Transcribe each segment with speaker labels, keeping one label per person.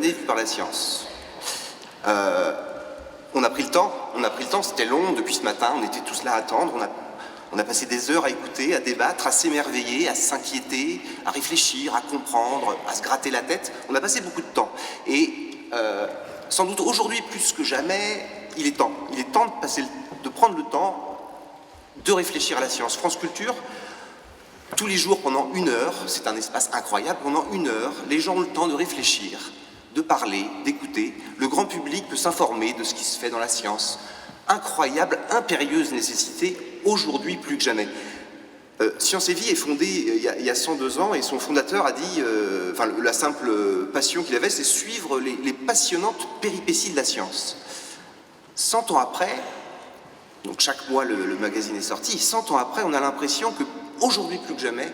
Speaker 1: l'année vue par la science. On a pris le temps, c'était long depuis ce matin, on était tous là à attendre, on a passé des heures à écouter, à débattre, à s'émerveiller, à s'inquiéter, à réfléchir, à comprendre, à se gratter la tête. On a passé beaucoup de temps. Et sans doute aujourd'hui plus que jamais, il est temps de prendre le temps de réfléchir à la science. France Culture, tous les jours pendant 1 heure, c'est un espace incroyable, pendant 1 heure, les gens ont le temps de réfléchir, de parler, d'écouter. Le grand public peut s'informer de ce qui se fait dans la science. Incroyable, impérieuse nécessité, aujourd'hui plus que jamais. Science et Vie est fondée il y a 102 ans et son fondateur a dit, la simple passion qu'il avait, c'est suivre les passionnantes péripéties de la science. 100 ans après, donc chaque mois le magazine est sorti, 100 ans après, on a l'impression qu'aujourd'hui plus que jamais,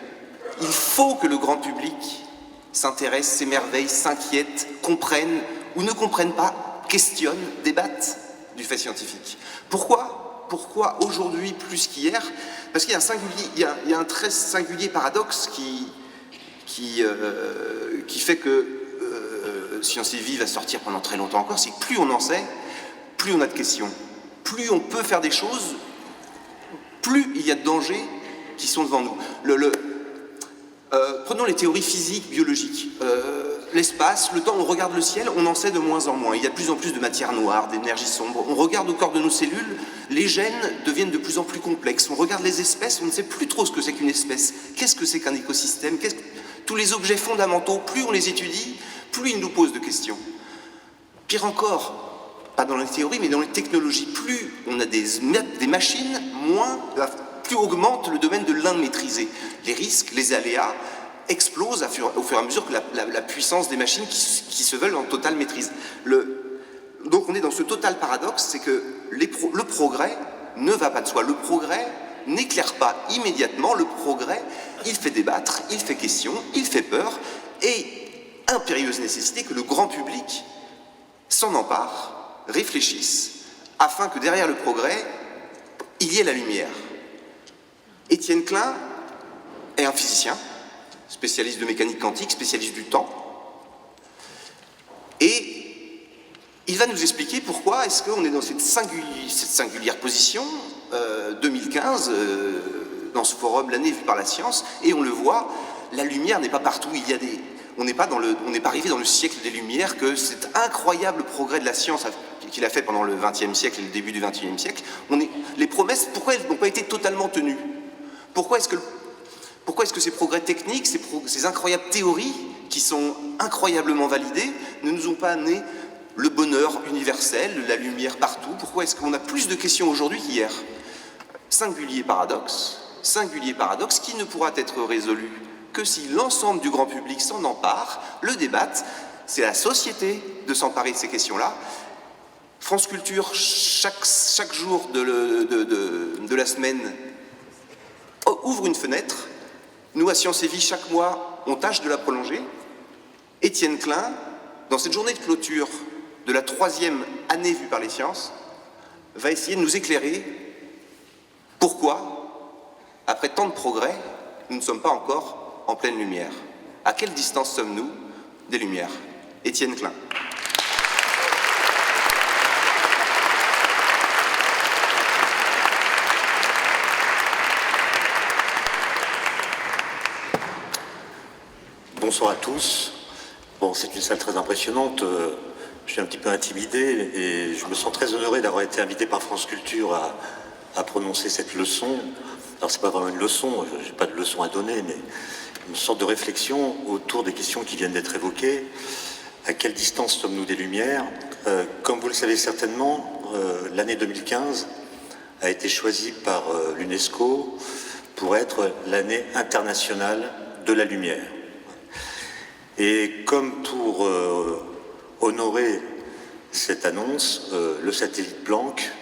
Speaker 1: il faut que le grand public s'intéresse, s'émerveille, s'inquiète, comprenne ou ne comprenne pas, questionne, débatte du fait scientifique. Pourquoi aujourd'hui plus qu'hier? Parce qu'il y a un très singulier paradoxe qui fait que Science et Vie va sortir pendant très longtemps encore, c'est que plus on en sait, plus on a de questions. Plus on peut faire des choses, plus il y a de dangers qui sont devant nous. Prenons les théories physiques, biologiques. L'espace, le temps, on regarde le ciel, on en sait de moins en moins. Il y a de plus en plus de matière noire, d'énergie sombre. On regarde au corps de nos cellules, les gènes deviennent de plus en plus complexes. On regarde les espèces, on ne sait plus trop ce que c'est qu'une espèce. Qu'est-ce que c'est qu'un écosystème? Tous les objets fondamentaux, plus on les étudie, plus ils nous posent de questions. Pire encore, pas dans les théories, mais dans les technologies. Plus on a des machines, plus augmente le domaine de l'immaîtrisé. Les risques, les aléas explosent au fur et à mesure que la puissance des machines qui se veulent en totale maîtrise. Donc on est dans ce total paradoxe, c'est que le progrès ne va pas de soi. Le progrès n'éclaire pas immédiatement. Le progrès, il fait débattre, il fait question, il fait peur, et impérieuse nécessité que le grand public s'en empare, réfléchisse, afin que derrière le progrès, il y ait la lumière. Étienne Klein est un physicien, spécialiste de mécanique quantique, spécialiste du temps, et il va nous expliquer pourquoi est-ce qu'on est dans cette singulière position, 2015, dans ce forum, l'année vue par la science, et on le voit, la lumière n'est pas partout, on n'est pas arrivé dans le siècle des Lumières, que cet incroyable progrès de la science qu'il a fait pendant le XXe siècle et le début du XXIe siècle, les promesses, pourquoi elles n'ont pas été totalement tenues? Pourquoi est-ce que ces progrès techniques, ces incroyables théories, qui sont incroyablement validées, ne nous ont pas amené le bonheur universel, la lumière partout? Pourquoi est-ce qu'on a plus de questions aujourd'hui qu'hier? Singulier paradoxe qui ne pourra être résolu que si l'ensemble du grand public s'en empare, le débatte. C'est à la société de s'emparer de ces questions-là. France Culture, chaque jour de la semaine, ouvre une fenêtre. Nous, à Science et Vie, chaque mois, on tâche de la prolonger. Étienne Klein, dans cette journée de clôture de la 3e année vue par les sciences, va essayer de nous éclairer pourquoi, après tant de progrès, nous ne sommes pas encore en pleine lumière. À quelle distance sommes-nous des lumières? Étienne Klein.
Speaker 2: Bonsoir à tous. Bon, c'est une salle très impressionnante. Je suis un petit peu intimidé et je me sens très honoré d'avoir été invité par France Culture à prononcer cette leçon. Alors, c'est pas vraiment une leçon, j'ai pas de leçon à donner, mais une sorte de réflexion autour des questions qui viennent d'être évoquées. À quelle distance sommes-nous des Lumières? Comme vous le savez certainement, l'année 2015 a été choisie par l'UNESCO pour être l'année internationale de la lumière. Et comme pour honorer cette annonce, le satellite Planck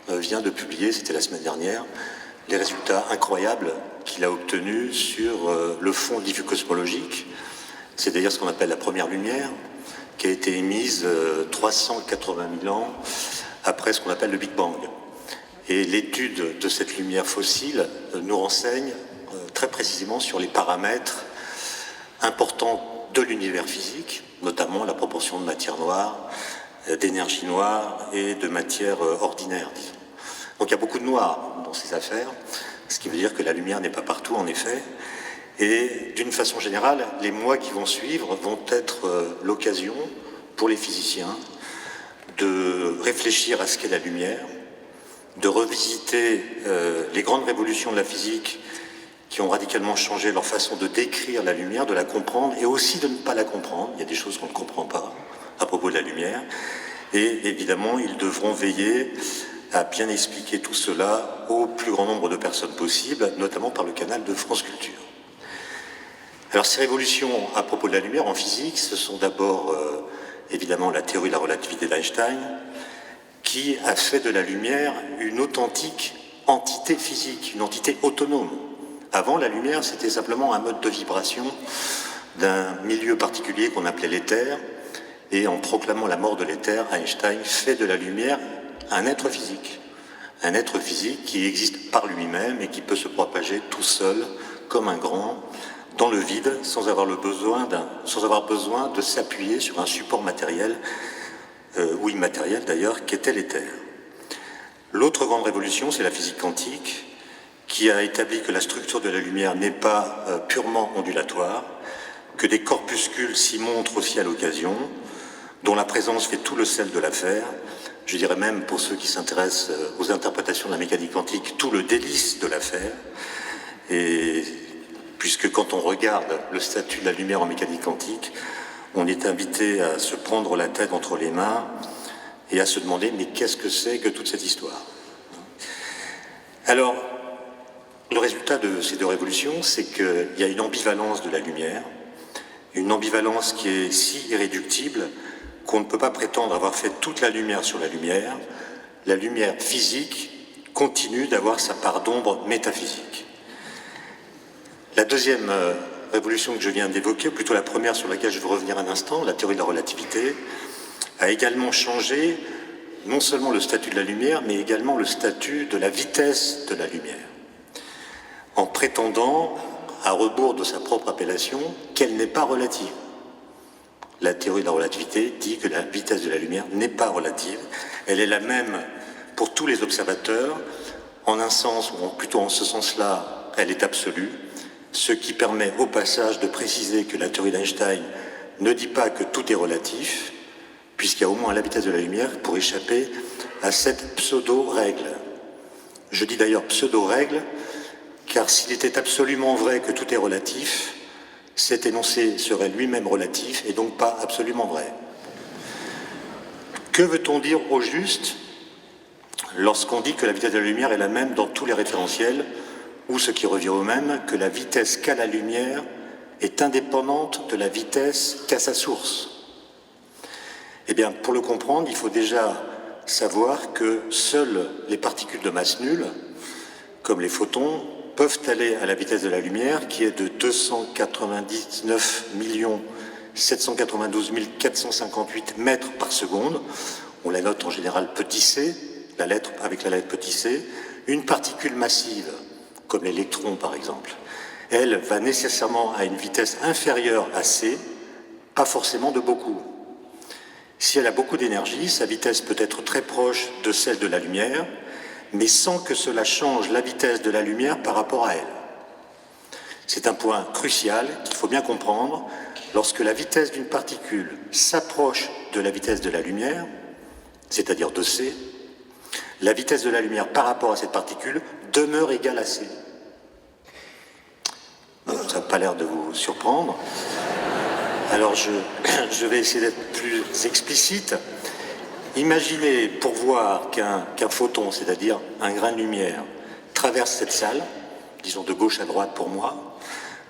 Speaker 2: vient de publier, c'était la semaine dernière, les résultats incroyables qu'il a obtenus sur le fond diffus cosmologique, c'est-à-dire ce qu'on appelle la première lumière, qui a été émise 380 000 ans après ce qu'on appelle le Big Bang. Et l'étude de cette lumière fossile nous renseigne très précisément sur les paramètres importants de l'univers physique, notamment la proportion de matière noire, d'énergie noire et de matière ordinaire, disons. Donc il y a beaucoup de noir dans ces affaires, ce qui veut dire que la lumière n'est pas partout, en effet. Et d'une façon générale, les mois qui vont suivre vont être l'occasion pour les physiciens de réfléchir à ce qu'est la lumière, de revisiter les grandes révolutions de la physique qui ont radicalement changé leur façon de décrire la lumière, de la comprendre et aussi de ne pas la comprendre. Il y a des choses qu'on ne comprend pas à propos de la lumière. Et évidemment, ils devront veiller à bien expliquer tout cela au plus grand nombre de personnes possible, notamment par le canal de France Culture. Alors ces révolutions à propos de la lumière en physique, ce sont d'abord évidemment la théorie de la relativité d'Einstein, qui a fait de la lumière une authentique entité physique, une entité autonome. Avant, la lumière, c'était simplement un mode de vibration d'un milieu particulier qu'on appelait l'éther, et en proclamant la mort de l'éther, Einstein fait de la lumière un être physique qui existe par lui-même et qui peut se propager tout seul, comme un grand, dans le vide, sans avoir besoin de s'appuyer sur un support matériel, ou immatériel d'ailleurs, qu'était l'éther. L'autre grande révolution, c'est la physique quantique, qui a établi que la structure de la lumière n'est pas purement ondulatoire, que des corpuscules s'y montrent aussi à l'occasion, dont la présence fait tout le sel de l'affaire. Je dirais même, pour ceux qui s'intéressent aux interprétations de la mécanique quantique, tout le délice de l'affaire. Et puisque quand on regarde le statut de la lumière en mécanique quantique, on est invité à se prendre la tête entre les mains et à se demander, mais qu'est-ce que c'est que toute cette histoire? Alors, le résultat de ces deux révolutions, c'est qu'il y a une ambivalence de la lumière, une ambivalence qui est si irréductible qu'on ne peut pas prétendre avoir fait toute la lumière sur la lumière. La lumière physique continue d'avoir sa part d'ombre métaphysique. La deuxième révolution que je viens d'évoquer, ou plutôt la première sur laquelle je veux revenir un instant, la théorie de la relativité, a également changé non seulement le statut de la lumière, mais également le statut de la vitesse de la lumière, en prétendant, à rebours de sa propre appellation, qu'elle n'est pas relative. La théorie de la relativité dit que la vitesse de la lumière n'est pas relative, elle est la même pour tous les observateurs, en un sens, ou plutôt en ce sens-là, elle est absolue, ce qui permet au passage de préciser que la théorie d'Einstein ne dit pas que tout est relatif, puisqu'il y a au moins la vitesse de la lumière pour échapper à cette pseudo-règle. Je dis d'ailleurs pseudo-règle, car s'il était absolument vrai que tout est relatif, cet énoncé serait lui-même relatif et donc pas absolument vrai. Que veut-on dire au juste lorsqu'on dit que la vitesse de la lumière est la même dans tous les référentiels, ou ce qui revient au même, que la vitesse qu'a la lumière est indépendante de la vitesse qu'a sa source? Eh bien, pour le comprendre, il faut déjà savoir que seules les particules de masse nulle, comme les photons, peuvent aller à la vitesse de la lumière, qui est de 299 792 458 mètres par seconde. On la note en général petit c, la lettre avec la lettre petit c. Une particule massive, comme l'électron par exemple, elle va nécessairement à une vitesse inférieure à c, pas forcément de beaucoup. Si elle a beaucoup d'énergie, sa vitesse peut être très proche de celle de la lumière, mais sans que cela change la vitesse de la lumière par rapport à elle. C'est un point crucial qu'il faut bien comprendre. Lorsque la vitesse d'une particule s'approche de la vitesse de la lumière, c'est-à-dire de c, la vitesse de la lumière par rapport à cette particule demeure égale à c. Bon, ça n'a pas l'air de vous surprendre. Alors je vais essayer d'être plus explicite. Imaginez pour voir qu'un photon, c'est-à-dire un grain de lumière, traverse cette salle, disons de gauche à droite pour moi,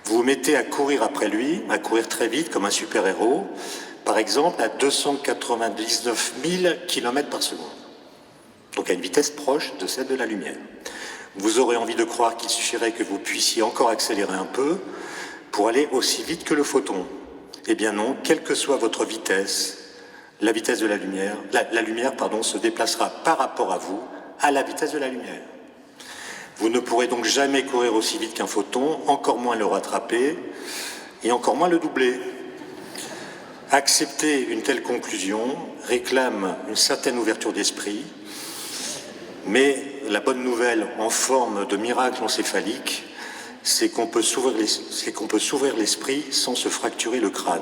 Speaker 2: vous vous mettez à courir après lui, à courir très vite comme un super-héros, par exemple à 299 000 km par seconde, donc à une vitesse proche de celle de la lumière. Vous aurez envie de croire qu'il suffirait que vous puissiez encore accélérer un peu pour aller aussi vite que le photon. Eh bien non, quelle que soit votre vitesse, la vitesse de la lumière, la lumière se déplacera par rapport à vous à la vitesse de la lumière. Vous ne pourrez donc jamais courir aussi vite qu'un photon, encore moins le rattraper et encore moins le doubler. Accepter une telle conclusion réclame une certaine ouverture d'esprit, mais la bonne nouvelle en forme de miracle encéphalique, c'est qu'on peut s'ouvrir l'esprit sans se fracturer le crâne.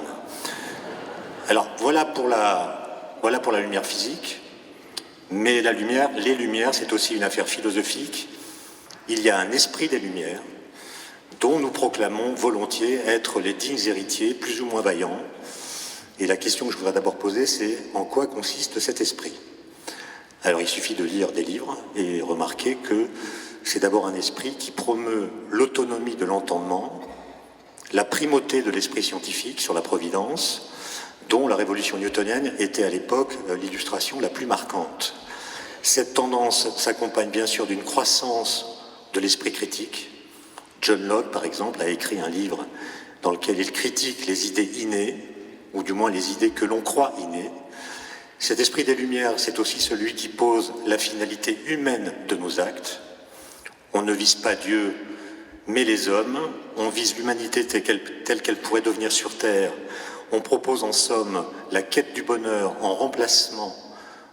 Speaker 2: Alors voilà pour la lumière physique, mais les lumières, c'est aussi une affaire philosophique. Il y a un esprit des lumières dont nous proclamons volontiers être les dignes héritiers, plus ou moins vaillants. Et la question que je voudrais d'abord poser, c'est en quoi consiste cet esprit? Alors il suffit de lire des livres et remarquer que c'est d'abord un esprit qui promeut l'autonomie de l'entendement, la primauté de l'esprit scientifique sur la providence, dont la révolution newtonienne était à l'époque l'illustration la plus marquante. Cette tendance s'accompagne bien sûr d'une croissance de l'esprit critique. John Locke, par exemple, a écrit un livre dans lequel il critique les idées innées, ou du moins les idées que l'on croit innées. Cet esprit des Lumières, c'est aussi celui qui pose la finalité humaine de nos actes. On ne vise pas Dieu, mais les hommes. On vise l'humanité telle qu'elle pourrait devenir sur Terre. On propose en somme la quête du bonheur en remplacement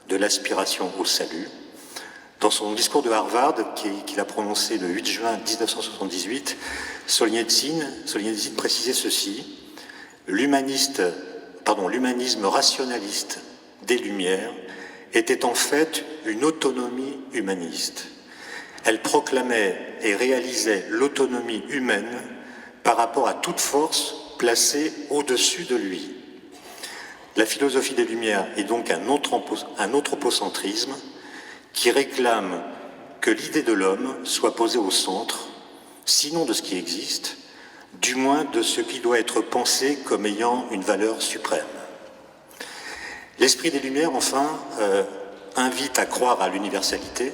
Speaker 2: de l'aspiration au salut. Dans son discours de Harvard, qu'il a prononcé le 8 juin 1978, Solzhenitsyn précisait ceci: l'humanisme rationaliste des Lumières était en fait une autonomie humaniste. Elle proclamait et réalisait l'autonomie humaine par rapport à toute force placée au-dessus de lui. La philosophie des Lumières est donc un anthropocentrisme qui réclame que l'idée de l'homme soit posée au centre, sinon de ce qui existe, du moins de ce qui doit être pensé comme ayant une valeur suprême. L'esprit des Lumières, enfin, invite à croire à l'universalité,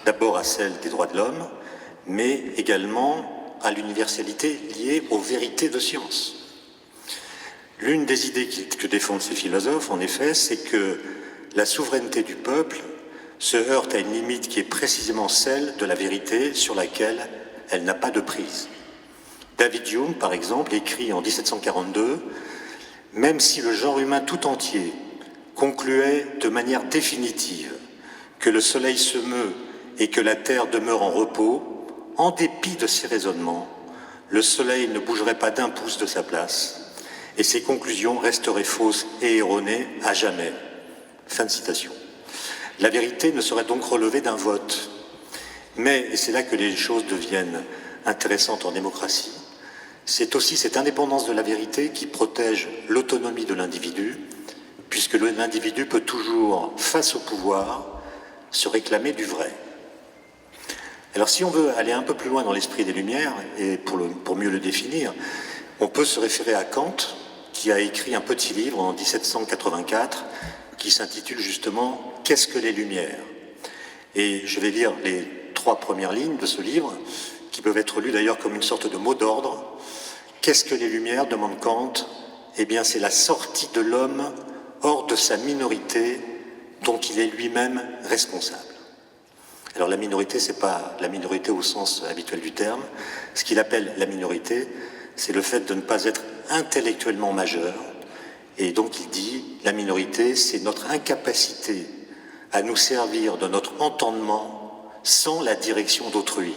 Speaker 2: d'abord à celle des droits de l'homme, mais également à l'universalité liée aux vérités de science. L'une des idées que défendent ces philosophes, en effet, c'est que la souveraineté du peuple se heurte à une limite qui est précisément celle de la vérité sur laquelle elle n'a pas de prise. David Hume, par exemple, écrit en 1742 « Même si le genre humain tout entier concluait de manière définitive que le soleil se meut et que la terre demeure en repos, en dépit de ces raisonnements, le soleil ne bougerait pas d'un pouce de sa place et ses conclusions resteraient fausses et erronées à jamais. » Fin de citation. La vérité ne serait donc relevée d'un vote. Mais, et c'est là que les choses deviennent intéressantes en démocratie, c'est aussi cette indépendance de la vérité qui protège l'autonomie de l'individu, puisque l'individu peut toujours, face au pouvoir, se réclamer du vrai. Alors si on veut aller un peu plus loin dans l'esprit des Lumières, et pour mieux le définir, on peut se référer à Kant, qui a écrit un petit livre en 1784, qui s'intitule justement « Qu'est-ce que les Lumières ?» Et je vais lire les 3 premières lignes de ce livre, qui peuvent être lues d'ailleurs comme une sorte de mot d'ordre. « Qu'est-ce que les Lumières ?» demande Kant. Eh bien, c'est la sortie de l'homme hors de sa minorité dont il est lui-même responsable. Alors la minorité, c'est pas la minorité au sens habituel du terme. Ce qu'il appelle la minorité, c'est le fait de ne pas être intellectuellement majeur. Et donc il dit, la minorité, c'est notre incapacité à nous servir de notre entendement sans la direction d'autrui.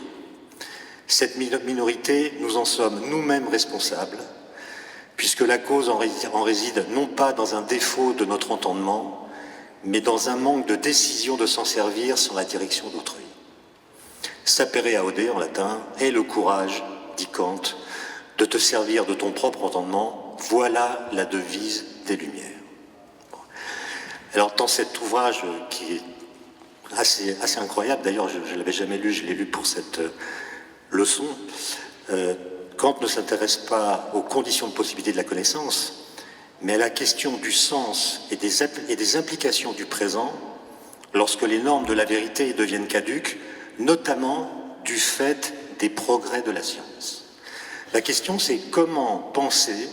Speaker 2: Cette minorité, nous en sommes nous-mêmes responsables, puisque la cause en réside non pas dans un défaut de notre entendement, mais dans un manque de décision de s'en servir sans la direction d'autrui. Sapere aude, en latin, est le courage, dit Kant, de te servir de ton propre entendement. Voilà la devise des Lumières. Alors dans cet ouvrage qui est assez incroyable, d'ailleurs je ne l'avais jamais lu, je l'ai lu pour cette leçon, Kant ne s'intéresse pas aux conditions de possibilité de la connaissance, mais à la question du sens et des implications du présent lorsque les normes de la vérité deviennent caduques, notamment du fait des progrès de la science. La question, c'est comment penser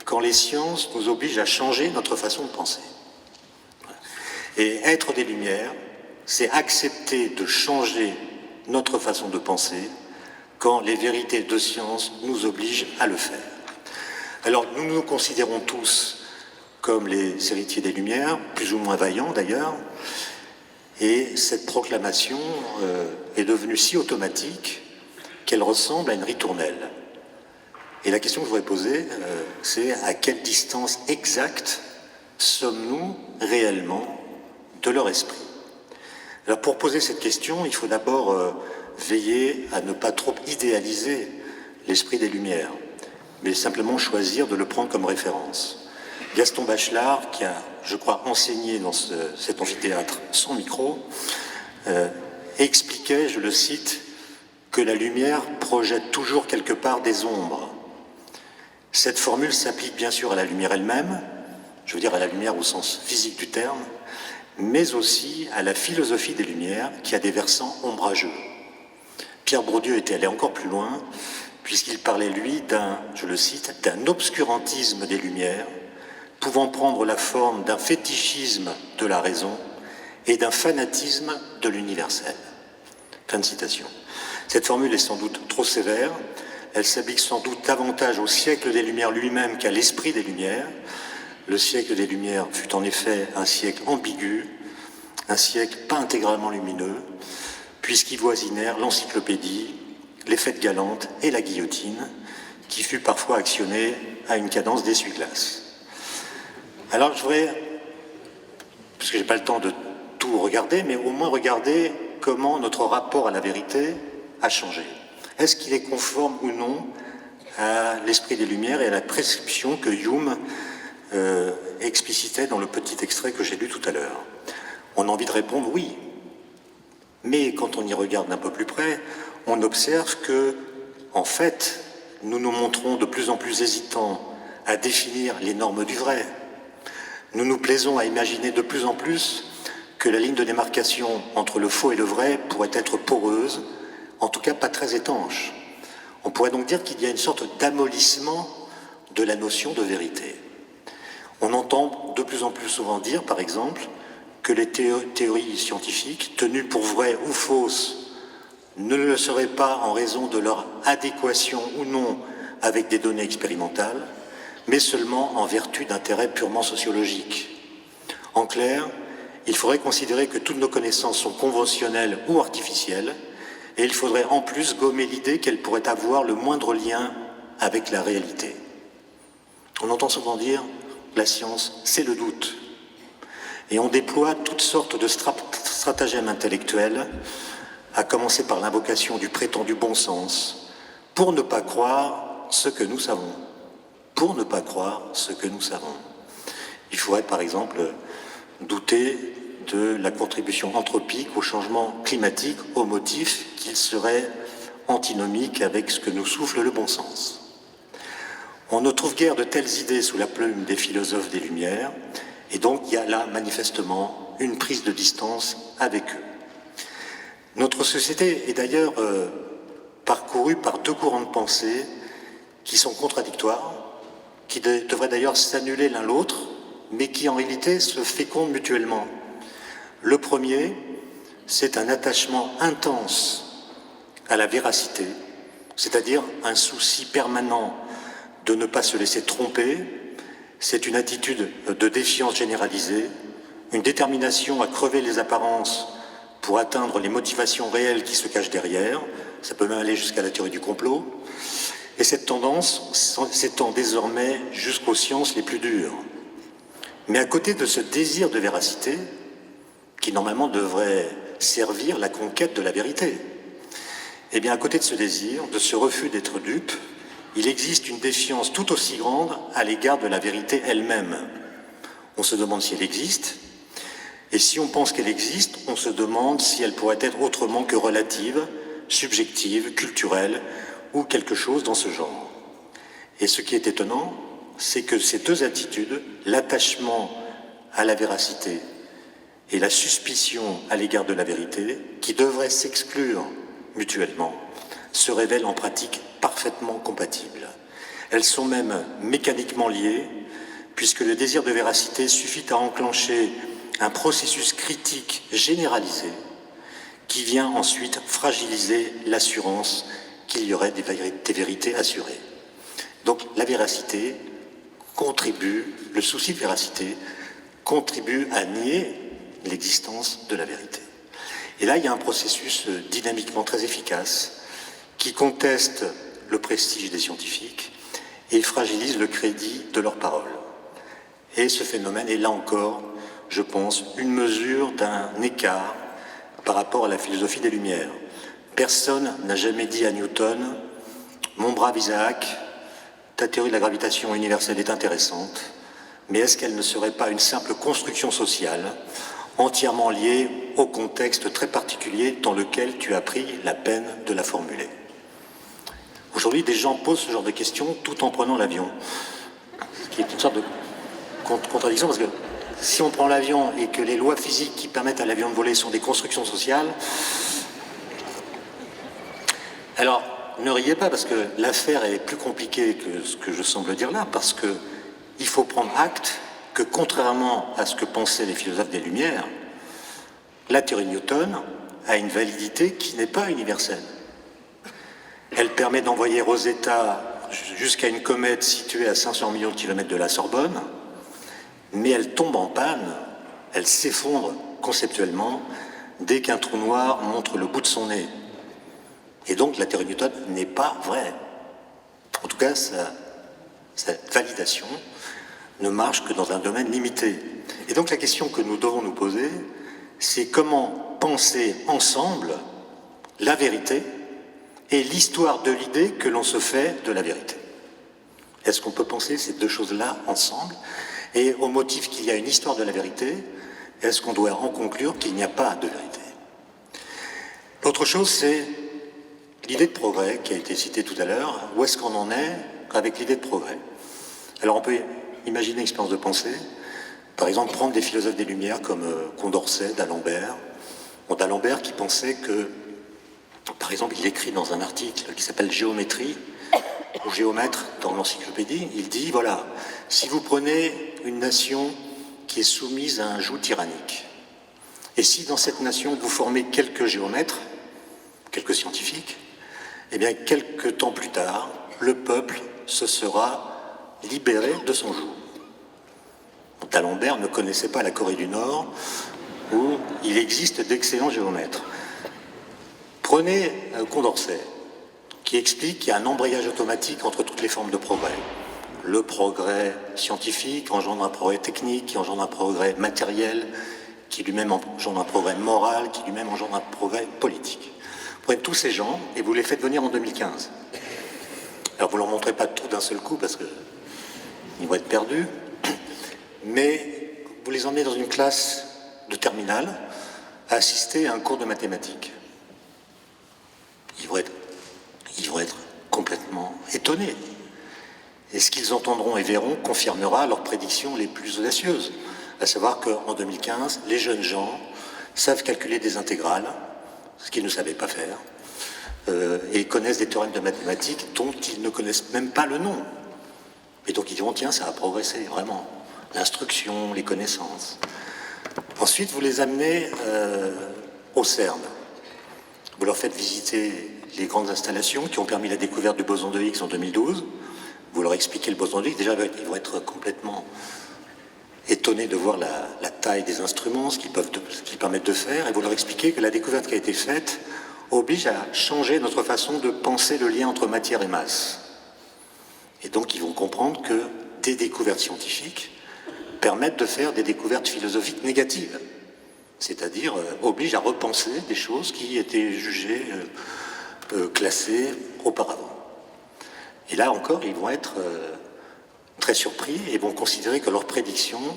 Speaker 2: quand les sciences nous obligent à changer notre façon de penser. Et être des Lumières, c'est accepter de changer notre façon de penser quand les vérités de science nous obligent à le faire. Alors nous nous considérons tous comme les héritiers des Lumières, plus ou moins vaillants d'ailleurs, et cette proclamation est devenue si automatique qu'elle ressemble à une ritournelle. Et la question que je voudrais poser, c'est à quelle distance exacte sommes-nous réellement de leur esprit? Alors pour poser cette question, il faut d'abord veiller à ne pas trop idéaliser l'esprit des Lumières, mais simplement choisir de le prendre comme référence. Gaston Bachelard, qui a, je crois, enseigné dans cet amphithéâtre sans micro, expliquait, je le cite, que la lumière projette toujours quelque part des ombres. Cette formule s'applique bien sûr à la lumière elle-même, je veux dire à la lumière au sens physique du terme, mais aussi à la philosophie des Lumières qui a des versants ombrageux. Pierre Bourdieu était allé encore plus loin, puisqu'il parlait, lui, je le cite, d'un obscurantisme des Lumières, pouvant prendre la forme d'un fétichisme de la raison et d'un fanatisme de l'universel. Fin de citation. Cette formule est sans doute trop sévère, elle s'applique sans doute davantage au siècle des Lumières lui-même qu'à l'esprit des Lumières. Le siècle des Lumières fut en effet un siècle ambigu, un siècle pas intégralement lumineux, puisqu'y voisinèrent l'encyclopédie, les fêtes galantes et la guillotine, qui fut parfois actionnée à une cadence d'essuie-glace. Alors je voudrais, parce que je n'ai pas le temps de tout regarder, mais au moins regarder comment notre rapport à la vérité a changé. Est-ce qu'il est conforme ou non à l'esprit des Lumières et à la prescription que Hume explicitait dans le petit extrait que j'ai lu tout à l'heure? On a envie de répondre oui. Mais quand on y regarde d'un peu plus près, on observe que, en fait, nous nous montrons de plus en plus hésitants à définir les normes du vrai. Nous nous plaisons à imaginer de plus en plus que la ligne de démarcation entre le faux et le vrai pourrait être poreuse, en tout cas pas très étanche. On pourrait donc dire qu'il y a une sorte d'amollissement de la notion de vérité. On entend de plus en plus souvent dire, par exemple, que les théories scientifiques, tenues pour vraies ou fausses, ne le seraient pas en raison de leur adéquation ou non avec des données expérimentales, mais seulement en vertu d'intérêts purement sociologiques. En clair, il faudrait considérer que toutes nos connaissances sont conventionnelles ou artificielles, et il faudrait en plus gommer l'idée qu'elles pourraient avoir le moindre lien avec la réalité. On entend souvent dire « la science, c'est le doute ». Et on déploie toutes sortes de stratagèmes intellectuels, à commencer par l'invocation du prétendu bon sens, pour ne pas croire ce que nous savons. Pour ne pas croire ce que nous savons. Il faudrait par exemple douter de la contribution anthropique au changement climatique au motif qu'il serait antinomique avec ce que nous souffle le bon sens. On ne trouve guère de telles idées sous la plume des philosophes des Lumières, et donc il y a là manifestement une prise de distance avec eux. Notre société est d'ailleurs parcourue par deux courants de pensée qui sont contradictoires, qui devraient d'ailleurs s'annuler l'un l'autre, mais qui en réalité se fécondent mutuellement. Le premier, c'est un attachement intense à la véracité, c'est-à-dire un souci permanent de ne pas se laisser tromper. C'est une attitude de défiance généralisée, une détermination à crever les apparences pour atteindre les motivations réelles qui se cachent derrière. Ça peut même aller jusqu'à la théorie du complot. Et cette tendance s'étend désormais jusqu'aux sciences les plus dures. Mais à côté de ce désir de véracité, qui normalement devrait servir la conquête de la vérité, eh bien à côté de ce désir, de ce refus d'être dupe, il existe une défiance tout aussi grande à l'égard de la vérité elle-même. On se demande si elle existe, et si on pense qu'elle existe, on se demande si elle pourrait être autrement que relative, subjective, culturelle, ou quelque chose dans ce genre. Et ce qui est étonnant, c'est que ces deux attitudes, l'attachement à la véracité et la suspicion à l'égard de la vérité, qui devraient s'exclure mutuellement, se révèlent en pratique parfaitement compatibles. Elles sont même mécaniquement liées, puisque le désir de véracité suffit à enclencher un processus critique généralisé qui vient ensuite fragiliser l'assurance qu'il y aurait des vérités assurées. Donc la véracité le souci de véracité, contribue à nier l'existence de la vérité. Et là, il y a un processus dynamiquement très efficace qui conteste le prestige des scientifiques et fragilise le crédit de leurs paroles. Et ce phénomène est là encore, je pense, une mesure d'un écart par rapport à la philosophie des Lumières. Personne n'a jamais dit à Newton « Mon brave Isaac, ta théorie de la gravitation universelle est intéressante, mais est-ce qu'elle ne serait pas une simple construction sociale entièrement liée au contexte très particulier dans lequel tu as pris la peine de la formuler ?» Aujourd'hui, des gens posent ce genre de questions tout en prenant l'avion, ce qui est une sorte de contradiction, parce que si on prend l'avion et que les lois physiques qui permettent à l'avion de voler sont des constructions sociales, alors ne riez pas, parce que l'affaire est plus compliquée que ce que je semble dire là, parce que il faut prendre acte que, contrairement à ce que pensaient les philosophes des Lumières, la théorie de Newton a une validité qui n'est pas universelle. Elle permet d'envoyer Rosetta jusqu'à une comète située à 500 millions de kilomètres de la Sorbonne, mais elle tombe en panne, elle s'effondre conceptuellement dès qu'un trou noir montre le bout de son nez. Et donc la théorie de Newton n'est pas vraie. En tout cas, sa validation ne marche que dans un domaine limité. Et donc la question que nous devons nous poser, c'est comment penser ensemble la vérité et l'histoire de l'idée que l'on se fait de la vérité. Est-ce qu'on peut penser ces deux choses-là ensemble? Et au motif qu'il y a une histoire de la vérité, est-ce qu'on doit en conclure qu'il n'y a pas de vérité? L'autre chose, c'est l'idée de progrès qui a été citée tout à l'heure. Où est-ce qu'on en est avec l'idée de progrès? Alors on peut imaginer une expérience de pensée, par exemple prendre des philosophes des Lumières comme Condorcet, d'Alembert. Bon, d'Alembert qui pensait que, par exemple, il écrit dans un article qui s'appelle Géométrie, au géomètre dans l'encyclopédie, il dit, voilà, si vous prenez une nation qui est soumise à un joug tyrannique, et si dans cette nation vous formez quelques géomètres, quelques scientifiques, eh bien, quelques temps plus tard, le peuple se sera libéré de son joug. D'Alembert ne connaissait pas la Corée du Nord, où il existe d'excellents géomètres. Prenez Condorcet, qui explique qu'il y a un embrayage automatique entre toutes les formes de progrès. Le progrès scientifique engendre un progrès technique, qui engendre un progrès matériel, qui lui-même engendre un progrès moral, qui lui-même engendre un progrès politique. Vous prenez tous ces gens et vous les faites venir en 2015. Alors vous ne leur montrez pas tout d'un seul coup parce qu'ils vont être perdus, mais vous les emmenez dans une classe de terminale à assister à un cours de mathématiques. Ils vont être complètement étonnés. Et ce qu'ils entendront et verront confirmera leurs prédictions les plus audacieuses, à savoir qu'en 2015, les jeunes gens savent calculer des intégrales, ce qu'ils ne savaient pas faire, et connaissent des théorèmes de mathématiques dont ils ne connaissent même pas le nom. Et donc ils diront, tiens, ça a progressé, vraiment. L'instruction, les connaissances. Ensuite, vous les amenez au CERN. Vous leur faites visiter les grandes installations qui ont permis la découverte du boson de Higgs en 2012. Vous leur expliquez le boson de Higgs. Déjà, ils vont être complètement étonnés de voir la taille des instruments, ce qu'ils permettent de faire. Et vous leur expliquez que la découverte qui a été faite oblige à changer notre façon de penser le lien entre matière et masse. Et donc, ils vont comprendre que des découvertes scientifiques permettent de faire des découvertes philosophiques négatives. C'est-à-dire obligent à repenser des choses qui étaient jugées classées auparavant. Et là encore, ils vont être très surpris et vont considérer que leurs prédictions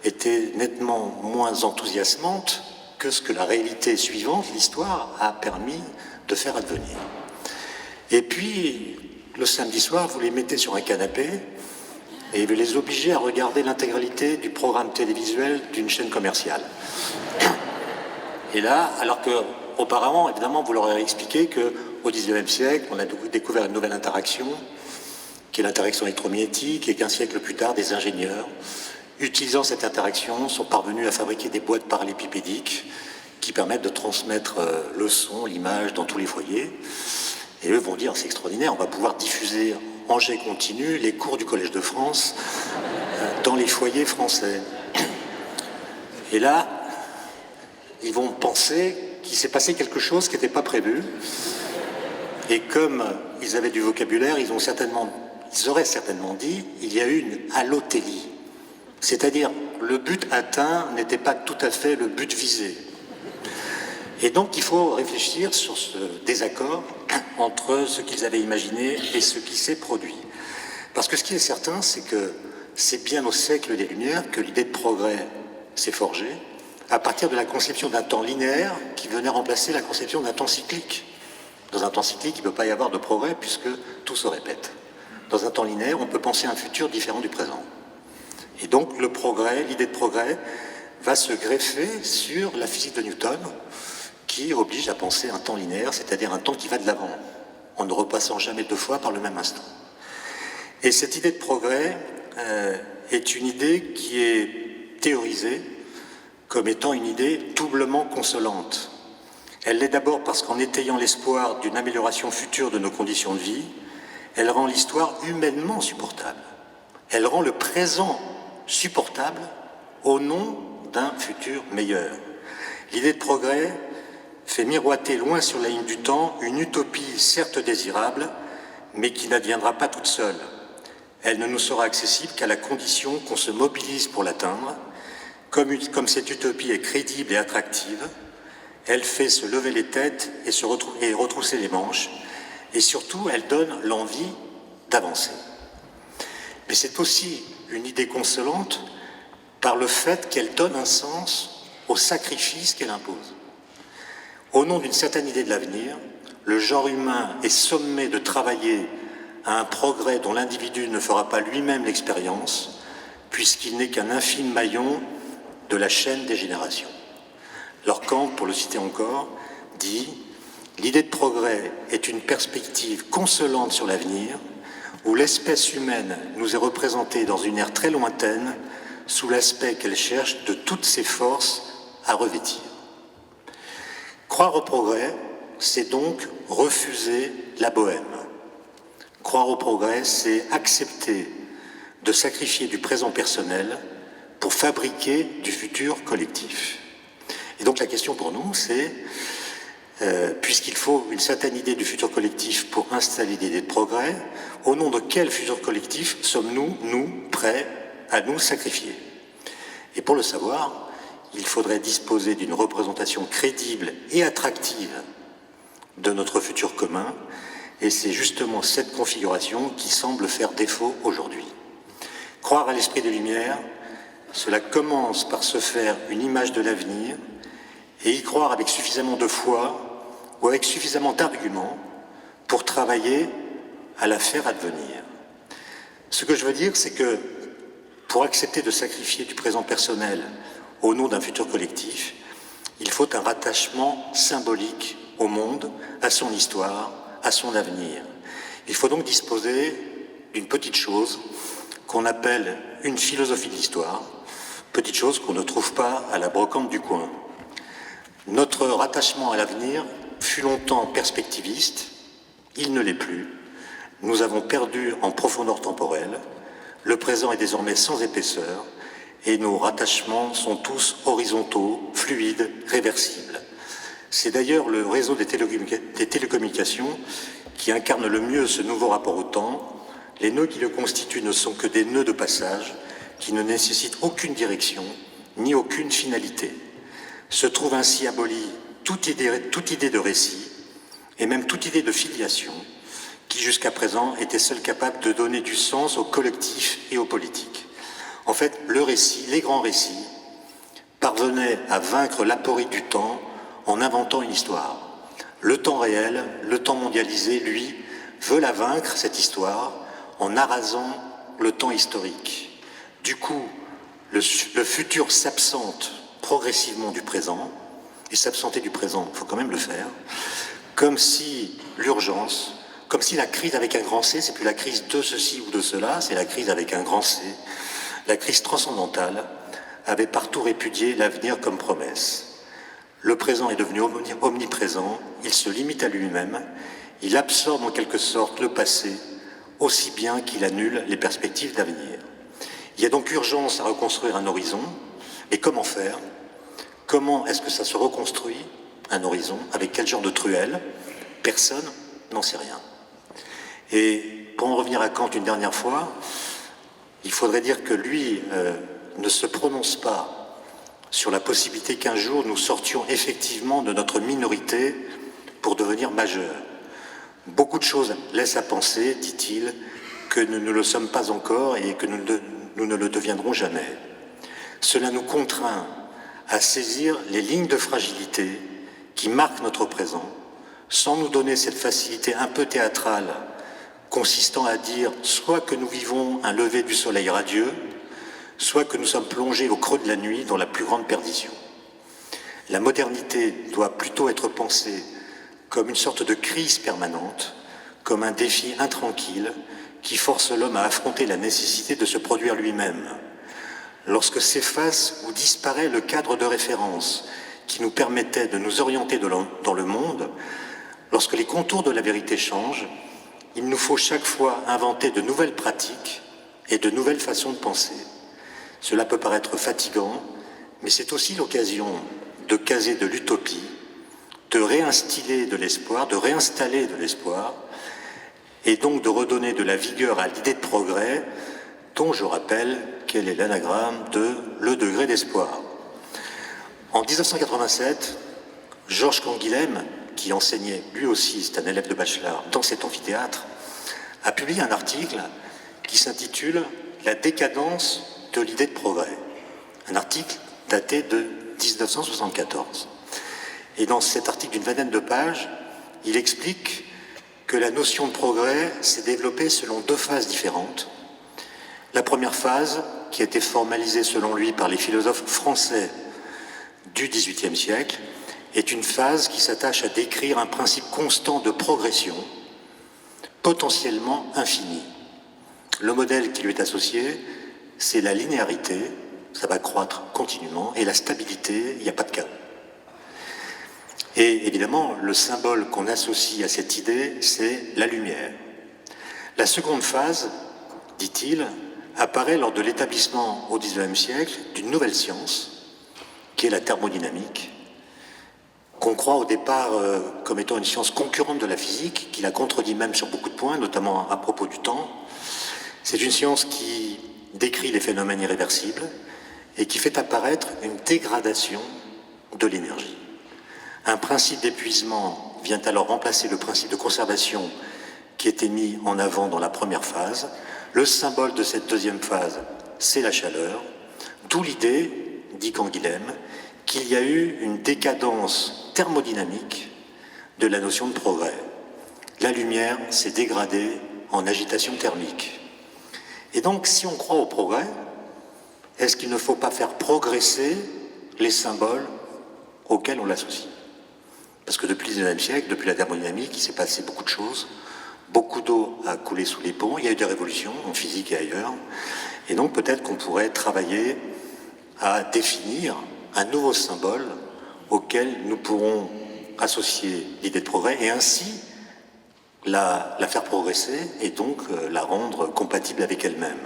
Speaker 2: étaient nettement moins enthousiasmantes que ce que la réalité suivante, l'histoire, a permis de faire advenir. Et puis, le samedi soir, vous les mettez sur un canapé et vous les obligez à regarder l'intégralité du programme télévisuel d'une chaîne commerciale. Et là, alors qu'auparavant, évidemment, vous leur avez expliqué qu'au XIXe siècle, on a découvert une nouvelle interaction, qui est l'interaction électromagnétique, et qu'un siècle plus tard, des ingénieurs, utilisant cette interaction, sont parvenus à fabriquer des boîtes parallélépipédiques qui permettent de transmettre le son, l'image dans tous les foyers. Et eux vont dire, c'est extraordinaire, on va pouvoir diffuser Angers continue, les cours du Collège de France, dans les foyers français. Et là, ils vont penser qu'il s'est passé quelque chose qui n'était pas prévu. Et comme ils avaient du vocabulaire, ils auraient certainement dit il y a eu une allotélie. C'est-à-dire, le but atteint n'était pas tout à fait le but visé. Et donc, il faut réfléchir sur ce désaccord entre ce qu'ils avaient imaginé et ce qui s'est produit. Parce que ce qui est certain, c'est que c'est bien au siècle des Lumières que l'idée de progrès s'est forgée, à partir de la conception d'un temps linéaire qui venait remplacer la conception d'un temps cyclique. Dans un temps cyclique, il ne peut pas y avoir de progrès puisque tout se répète. Dans un temps linéaire, on peut penser à un futur différent du présent. Et donc, le progrès, l'idée de progrès, va se greffer sur la physique de Newton, qui oblige à penser un temps linéaire, c'est-à-dire un temps qui va de l'avant, en ne repassant jamais deux fois par le même instant. Et cette idée de progrès est une idée qui est théorisée comme étant une idée doublement consolante. Elle l'est d'abord parce qu'en étayant l'espoir d'une amélioration future de nos conditions de vie, elle rend l'histoire humainement supportable. Elle rend le présent supportable au nom d'un futur meilleur. L'idée de progrès fait miroiter loin sur la ligne du temps une utopie certes désirable, mais qui n'adviendra pas toute seule. Elle ne nous sera accessible qu'à la condition qu'on se mobilise pour l'atteindre. Comme cette utopie est crédible et attractive, elle fait se lever les têtes et retrousser les manches, et surtout, elle donne l'envie d'avancer. Mais c'est aussi une idée consolante par le fait qu'elle donne un sens au sacrifice qu'elle impose. Au nom d'une certaine idée de l'avenir, le genre humain est sommé de travailler à un progrès dont l'individu ne fera pas lui-même l'expérience, puisqu'il n'est qu'un infime maillon de la chaîne des générations. Alors Kant, pour le citer encore, dit « L'idée de progrès est une perspective consolante sur l'avenir, où l'espèce humaine nous est représentée dans une ère très lointaine, sous l'aspect qu'elle cherche de toutes ses forces à revêtir. » Croire au progrès, c'est donc refuser la bohème. Croire au progrès, c'est accepter de sacrifier du présent personnel pour fabriquer du futur collectif. Et donc la question pour nous, c'est, puisqu'il faut une certaine idée du futur collectif pour installer l'idée de progrès, au nom de quel futur collectif sommes-nous, nous, prêts à nous sacrifier? Et pour le savoir, il faudrait disposer d'une représentation crédible et attractive de notre futur commun, et c'est justement cette configuration qui semble faire défaut aujourd'hui. Croire à l'esprit des Lumières, cela commence par se faire une image de l'avenir et y croire avec suffisamment de foi ou avec suffisamment d'arguments pour travailler à la faire advenir. Ce que je veux dire, c'est que pour accepter de sacrifier du présent personnel au nom d'un futur collectif, il faut un rattachement symbolique au monde, à son histoire, à son avenir. Il faut donc disposer d'une petite chose qu'on appelle une philosophie de l'histoire, petite chose qu'on ne trouve pas à la brocante du coin. Notre rattachement à l'avenir fut longtemps perspectiviste, il ne l'est plus. Nous avons perdu en profondeur temporelle, le présent est désormais sans épaisseur, et nos rattachements sont tous horizontaux, fluides, réversibles. C'est d'ailleurs le réseau des télécommunications qui incarne le mieux ce nouveau rapport au temps. Les nœuds qui le constituent ne sont que des nœuds de passage qui ne nécessitent aucune direction ni aucune finalité. Se trouve ainsi abolie toute idée de récit et même toute idée de filiation qui jusqu'à présent était seule capable de donner du sens au collectif et aux politiques. En fait, le récit, les grands récits, parvenaient à vaincre l'aporie du temps en inventant une histoire. Le temps réel, le temps mondialisé, lui, veut la vaincre, cette histoire, en arrasant le temps historique. Du coup, le futur s'absente progressivement du présent, et s'absenter du présent, il faut quand même le faire, comme si l'urgence, comme si la crise avec un grand C, c'est plus la crise de ceci ou de cela, c'est la crise avec un grand C, la crise transcendantale, avait partout répudié l'avenir comme promesse. Le présent est devenu omniprésent, il se limite à lui-même, il absorbe en quelque sorte le passé aussi bien qu'il annule les perspectives d'avenir. Il y a donc urgence à reconstruire un horizon, mais comment faire? Comment est-ce que ça se reconstruit, un horizon? Avec quel genre de truelle? Personne n'en sait rien. Et pour en revenir à Kant une dernière fois, il faudrait dire que lui ne se prononce pas sur la possibilité qu'un jour nous sortions effectivement de notre minorité pour devenir majeurs. Beaucoup de choses laissent à penser, dit-il, que nous ne le sommes pas encore et que nous ne le deviendrons jamais. Cela nous contraint à saisir les lignes de fragilité qui marquent notre présent, sans nous donner cette facilité un peu théâtrale consistant à dire soit que nous vivons un lever du soleil radieux, soit que nous sommes plongés au creux de la nuit dans la plus grande perdition. La modernité doit plutôt être pensée comme une sorte de crise permanente, comme un défi intranquille qui force l'homme à affronter la nécessité de se produire lui-même. Lorsque s'efface ou disparaît le cadre de référence qui nous permettait de nous orienter dans le monde, lorsque les contours de la vérité changent, il nous faut chaque fois inventer de nouvelles pratiques et de nouvelles façons de penser. Cela peut paraître fatigant, mais c'est aussi l'occasion de caser de l'utopie, de réinstiller de l'espoir, de réinstaller de l'espoir, et donc de redonner de la vigueur à l'idée de progrès, dont je rappelle quel est l'anagramme de le degré d'espoir. En 1987, Georges Canguilhem, qui enseignait lui aussi, c'est un élève de bachelor, dans cet amphithéâtre, a publié un article qui s'intitule « La décadence de l'idée de progrès ». Un article daté de 1974. Et dans cet article d'une vingtaine de pages, il explique que la notion de progrès s'est développée selon deux phases différentes. La première phase, qui a été formalisée selon lui par les philosophes français du XVIIIe siècle, est une phase qui s'attache à décrire un principe constant de progression, potentiellement infini. Le modèle qui lui est associé, c'est la linéarité, ça va croître continuellement, et la stabilité, il n'y a pas de chaos. Et évidemment, le symbole qu'on associe à cette idée, c'est la lumière. La seconde phase, dit-il, apparaît lors de l'établissement au XIXe siècle d'une nouvelle science, qui est la thermodynamique, qu'on croit au départ comme étant une science concurrente de la physique, qui la contredit même sur beaucoup de points, notamment à propos du temps. C'est une science qui décrit les phénomènes irréversibles et qui fait apparaître une dégradation de l'énergie. Un principe d'épuisement vient alors remplacer le principe de conservation qui était mis en avant dans la première phase. Le symbole de cette deuxième phase, c'est la chaleur, d'où l'idée, dit Canguilhem, qu'il y a eu une décadence thermodynamique de la notion de progrès. La lumière s'est dégradée en agitation thermique. Et donc, si on croit au progrès, est-ce qu'il ne faut pas faire progresser les symboles auxquels on l'associe? Parce que depuis le XIXe siècle, depuis la thermodynamique, il s'est passé beaucoup de choses. Beaucoup d'eau a coulé sous les ponts, il y a eu des révolutions en physique et ailleurs. Et donc peut-être qu'on pourrait travailler à définir un nouveau symbole auquel nous pourrons associer l'idée de progrès et ainsi la faire progresser et donc la rendre compatible avec elle-même.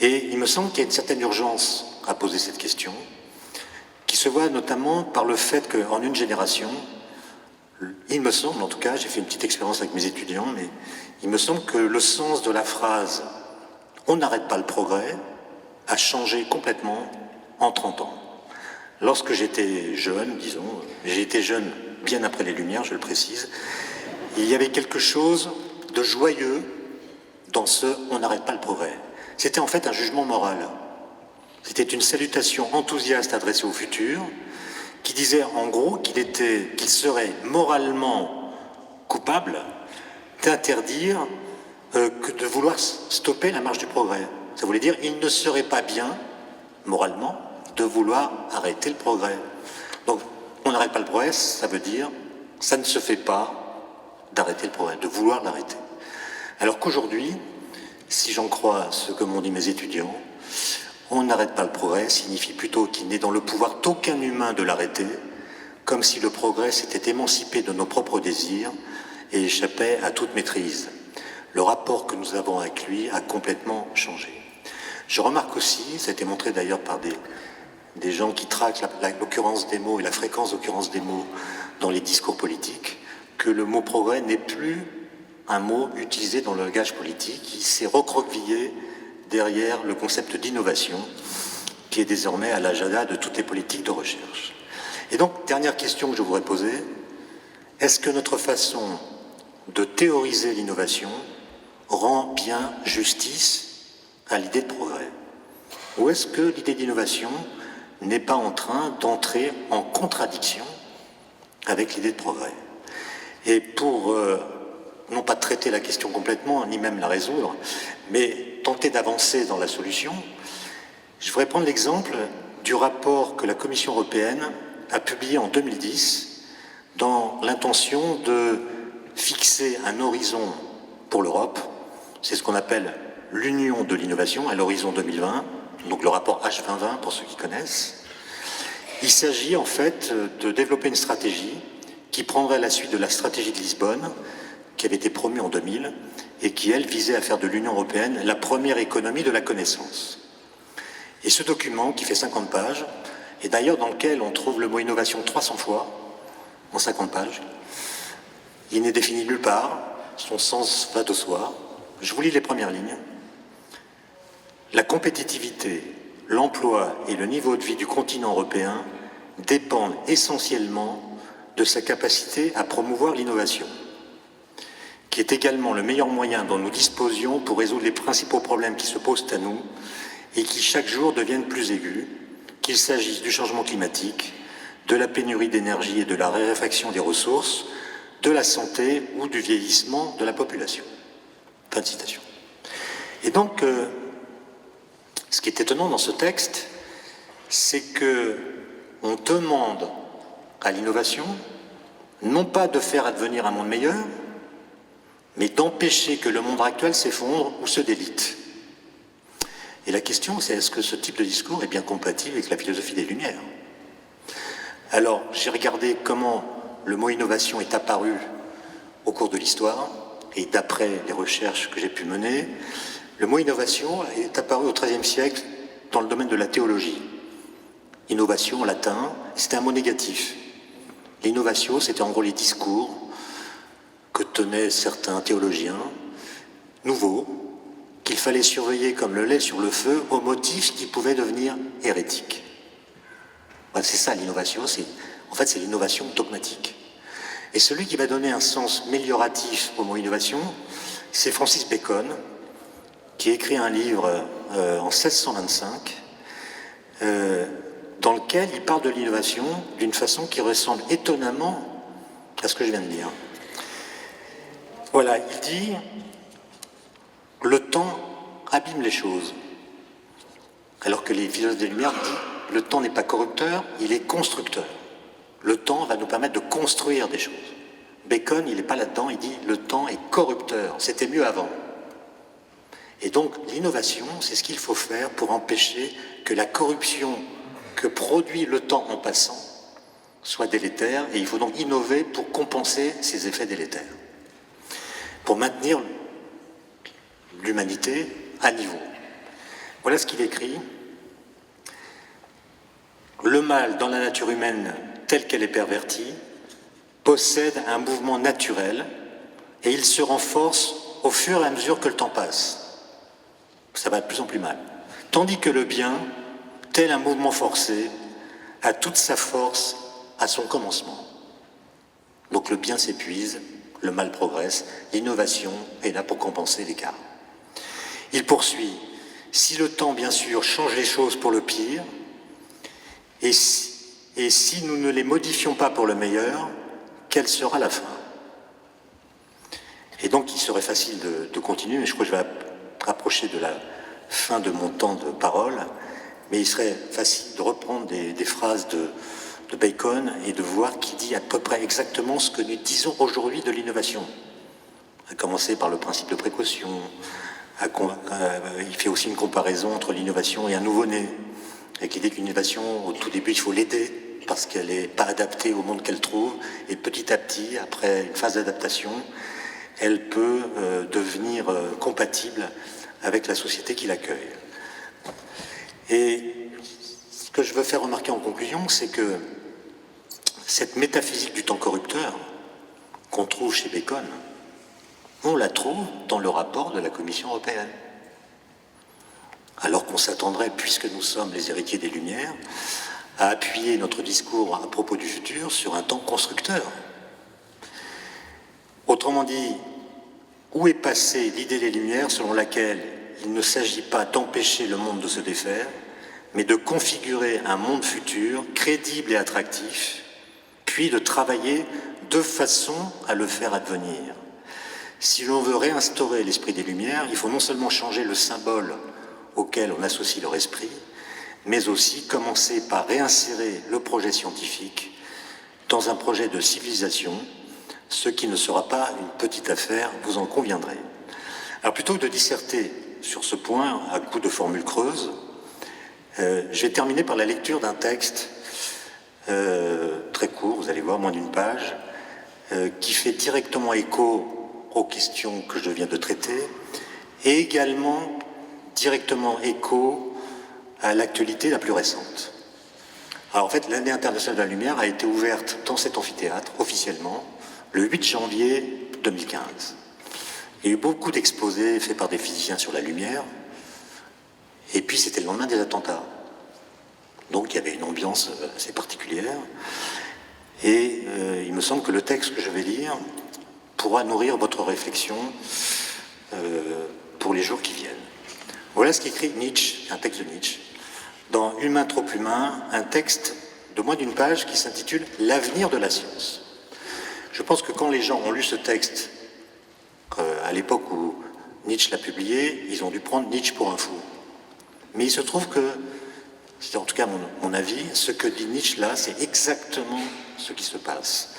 Speaker 2: Et il me semble qu'il y a une certaine urgence à poser cette question, qui se voit notamment par le fait qu'en une génération, il me semble, en tout cas, j'ai fait une petite expérience avec mes étudiants, mais il me semble que le sens de la phrase « on n'arrête pas le progrès » a changé complètement en 30 ans. Lorsque j'étais jeune, disons, j'ai été jeune bien après les Lumières, je le précise, il y avait quelque chose de joyeux dans ce « on n'arrête pas le progrès ». C'était en fait un jugement moral. C'était une salutation enthousiaste adressée au futur, qui disait en gros qu'il serait moralement coupable d'interdire que de vouloir stopper la marche du progrès. Ça voulait dire qu'il ne serait pas bien, moralement, de vouloir arrêter le progrès. Donc, on n'arrête pas le progrès, ça veut dire ça ne se fait pas d'arrêter le progrès, de vouloir l'arrêter. Alors qu'aujourd'hui, si j'en crois ce que m'ont dit mes étudiants, on n'arrête pas le progrès signifie plutôt qu'il n'est dans le pouvoir d'aucun humain de l'arrêter, comme si le progrès s'était émancipé de nos propres désirs et échappait à toute maîtrise. le rapport que nous avons avec lui a complètement changé. Je remarque aussi, ça a été montré d'ailleurs par des gens qui traquent l'occurrence des mots et la fréquence d'occurrence des mots dans les discours politiques, que le mot progrès n'est plus un mot utilisé dans le langage politique. Il s'est recroquevillé derrière le concept d'innovation, qui est désormais à l'agenda de toutes les politiques de recherche. Et donc, dernière question que je voudrais poser, est-ce que notre façon de théoriser l'innovation rend bien justice à l'idée de progrès? Ou est-ce que l'idée d'innovation n'est pas en train d'entrer en contradiction avec l'idée de progrès? Et pour non pas traiter la question complètement, ni même la résoudre, mais tenter d'avancer dans la solution, je voudrais prendre l'exemple du rapport que la Commission européenne a publié en 2010 dans l'intention de fixer un horizon pour l'Europe. C'est ce qu'on appelle l'Union de l'innovation à l'horizon 2020, donc le rapport H2020 pour ceux qui connaissent. Il s'agit en fait de développer une stratégie qui prendrait la suite de la stratégie de Lisbonne, qui avait été promue en 2000, et qui, elle, visait à faire de l'Union européenne la première économie de la connaissance. Et ce document, qui fait 50 pages, et d'ailleurs dans lequel on trouve le mot innovation 300 fois, en 50 pages, il n'est défini nulle part, son sens va de soi. Je vous lis les premières lignes. La compétitivité, l'emploi et le niveau de vie du continent européen dépendent essentiellement de sa capacité à promouvoir l'innovation, qui est également le meilleur moyen dont nous disposions pour résoudre les principaux problèmes qui se posent à nous et qui chaque jour deviennent plus aigus, qu'il s'agisse du changement climatique, de la pénurie d'énergie et de la raréfaction des ressources, de la santé ou du vieillissement de la population. Fin de citation. Et donc, ce qui est étonnant dans ce texte, c'est qu'on demande à l'innovation, non pas de faire advenir un monde meilleur, mais d'empêcher que le monde actuel s'effondre ou se délite. Et la question, c'est est-ce que ce type de discours est bien compatible avec la philosophie des Lumières? Alors, j'ai regardé comment le mot innovation est apparu au cours de l'histoire, et d'après les recherches que j'ai pu mener, le mot innovation est apparu au XIIIe siècle dans le domaine de la théologie. Innovation en latin, c'était un mot négatif. L'innovation, c'était en gros les discours que tenaient certains théologiens nouveaux, qu'il fallait surveiller comme le lait sur le feu au motif qu'ils pouvaient devenir hérétiques. Voilà, c'est ça l'innovation, en fait c'est l'innovation dogmatique. Et celui qui va donner un sens mélioratif au mot innovation, c'est Francis Bacon, qui a écrit un livre en 1625, dans lequel il parle de l'innovation d'une façon qui ressemble étonnamment à ce que je viens de dire. Voilà, il dit « Le temps abîme les choses », alors que les philosophes des Lumières disent « Le temps n'est pas corrupteur, il est constructeur ». Le temps va nous permettre de construire des choses. Bacon, il n'est pas là-dedans, il dit « Le temps est corrupteur, c'était mieux avant ». Et donc, l'innovation, c'est ce qu'il faut faire pour empêcher que la corruption que produit le temps en passant soit délétère, et il faut donc innover pour compenser ces effets délétères, pour maintenir l'humanité à niveau. Voilà ce qu'il écrit. Le mal dans la nature humaine, telle qu'elle est pervertie, possède un mouvement naturel, et il se renforce au fur et à mesure que le temps passe. Ça va de plus en plus mal. Tandis que le bien, tel un mouvement forcé, a toute sa force à son commencement. Donc le bien s'épuise, le mal progresse, l'innovation est là pour compenser l'écart. Il poursuit, si le temps bien sûr change les choses pour le pire, et si nous ne les modifions pas pour le meilleur, quelle sera la fin? Et donc il serait facile de continuer, mais je crois que je vais rapprocher de la fin de mon temps de parole, mais il serait facile de reprendre des phrases de Bacon et de voir qu'il dit à peu près exactement ce que nous disons aujourd'hui de l'innovation. À commencer par le principe de précaution, il fait aussi une comparaison entre l'innovation et un nouveau-né, avec l'idée qu'une innovation, au tout début, il faut l'aider, parce qu'elle n'est pas adaptée au monde qu'elle trouve, et petit à petit, après une phase d'adaptation, elle peut devenir compatible avec la société qui l'accueille. Et ce que je veux faire remarquer en conclusion, c'est que cette métaphysique du temps corrupteur qu'on trouve chez Bacon, on la trouve dans le rapport de la Commission européenne. Alors qu'on s'attendrait, puisque nous sommes les héritiers des Lumières, à appuyer notre discours à propos du futur sur un temps constructeur. Autrement dit, où est passée l'idée des Lumières selon laquelle il ne s'agit pas d'empêcher le monde de se défaire, mais de configurer un monde futur crédible et attractif, puis de travailler de façon à le faire advenir. Si l'on veut réinstaurer l'esprit des Lumières, il faut non seulement changer le symbole auquel on associe leur esprit, mais aussi commencer par réinsérer le projet scientifique dans un projet de civilisation, ce qui ne sera pas une petite affaire, vous en conviendrez. Alors plutôt que de disserter sur ce point à coups de formules creuses, je vais terminer par la lecture d'un texte très court, vous allez voir, moins d'une page, qui fait directement écho aux questions que je viens de traiter, et également directement écho à l'actualité la plus récente. Alors en fait, l'année internationale de la lumière a été ouverte dans cet amphithéâtre, officiellement, le 8 janvier 2015. Il y a eu beaucoup d'exposés faits par des physiciens sur la lumière, et puis c'était le lendemain des attentats. Donc il y avait une ambiance assez particulière, et il me semble que le texte que je vais lire pourra nourrir votre réflexion pour les jours qui viennent. Voilà ce qu'écrit Nietzsche, un texte de Nietzsche, dans Humain trop humain, un texte de moins d'une page qui s'intitule « L'avenir de la science ». Je pense que quand les gens ont lu ce texte, à l'époque où Nietzsche l'a publié, ils ont dû prendre Nietzsche pour un fou. Mais il se trouve que, c'est en tout cas mon avis, ce que dit Nietzsche là, c'est exactement ce qui se passe.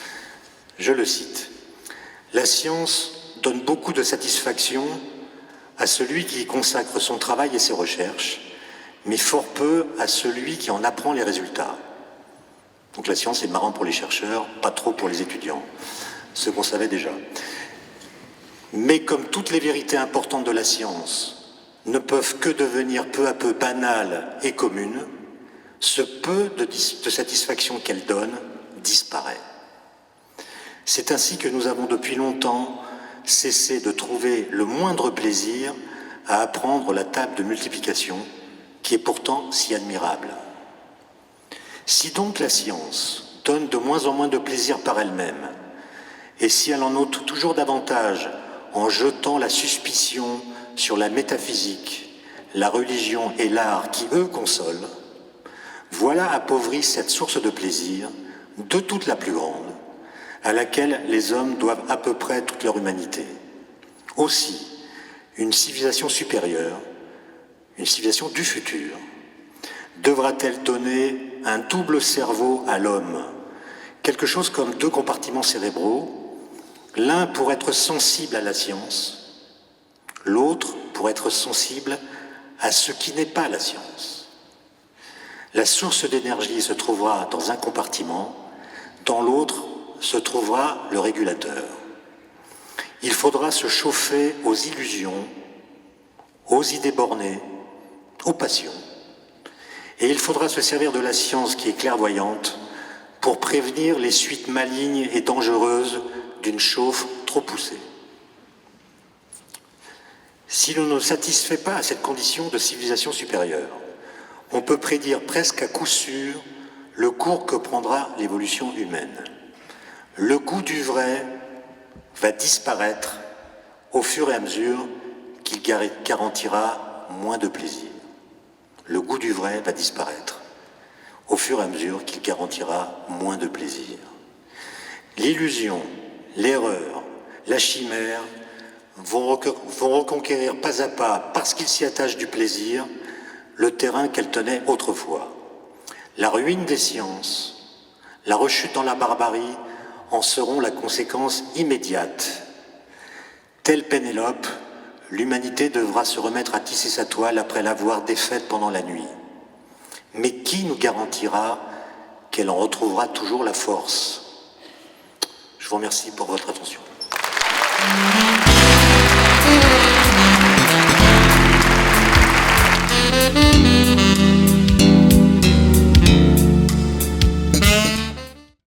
Speaker 2: Je le cite. « La science donne beaucoup de satisfaction à celui qui y consacre son travail et ses recherches, mais fort peu à celui qui en apprend les résultats. » Donc la science est marrant pour les chercheurs, pas trop pour les étudiants, ce qu'on savait déjà. Mais comme toutes les vérités importantes de la science ne peuvent que devenir peu à peu banales et communes, ce peu de satisfaction qu'elles donnent disparaît. C'est ainsi que nous avons depuis longtemps cessé de trouver le moindre plaisir à apprendre la table de multiplication, qui est pourtant si admirable. Si donc la science donne de moins en moins de plaisir par elle-même, et si elle en ôte toujours davantage en jetant la suspicion sur la métaphysique, la religion et l'art qui, eux, consolent, voilà appauvrie cette source de plaisir, de toute la plus grande, à laquelle les hommes doivent à peu près toute leur humanité. Aussi, une civilisation supérieure, une civilisation du futur, devra-t-elle donner un double cerveau à l'homme, quelque chose comme deux compartiments cérébraux, l'un pour être sensible à la science, l'autre pour être sensible à ce qui n'est pas la science. La source d'énergie se trouvera dans un compartiment, dans l'autre se trouvera le régulateur. Il faudra se chauffer aux illusions, aux idées bornées, aux passions. Et il faudra se servir de la science qui est clairvoyante pour prévenir les suites malignes et dangereuses d'une chauffe trop poussée. Si l'on ne satisfait pas à cette condition de civilisation supérieure, on peut prédire presque à coup sûr le cours que prendra l'évolution humaine. Le goût du vrai va disparaître au fur et à mesure qu'il garantira moins de plaisir. Le goût du vrai va disparaître au fur et à mesure qu'il garantira moins de plaisir. L'illusion, l'erreur, la chimère vont reconquérir pas à pas, parce qu'ils s'y attachent du plaisir, le terrain qu'elles tenaient autrefois. La ruine des sciences, la rechute dans la barbarie en seront la conséquence immédiate. Telle Pénélope, l'humanité devra se remettre à tisser sa toile après l'avoir défaite pendant la nuit. Mais qui nous garantira qu'elle en retrouvera toujours la force ? Je vous remercie pour votre attention.
Speaker 1: Merci.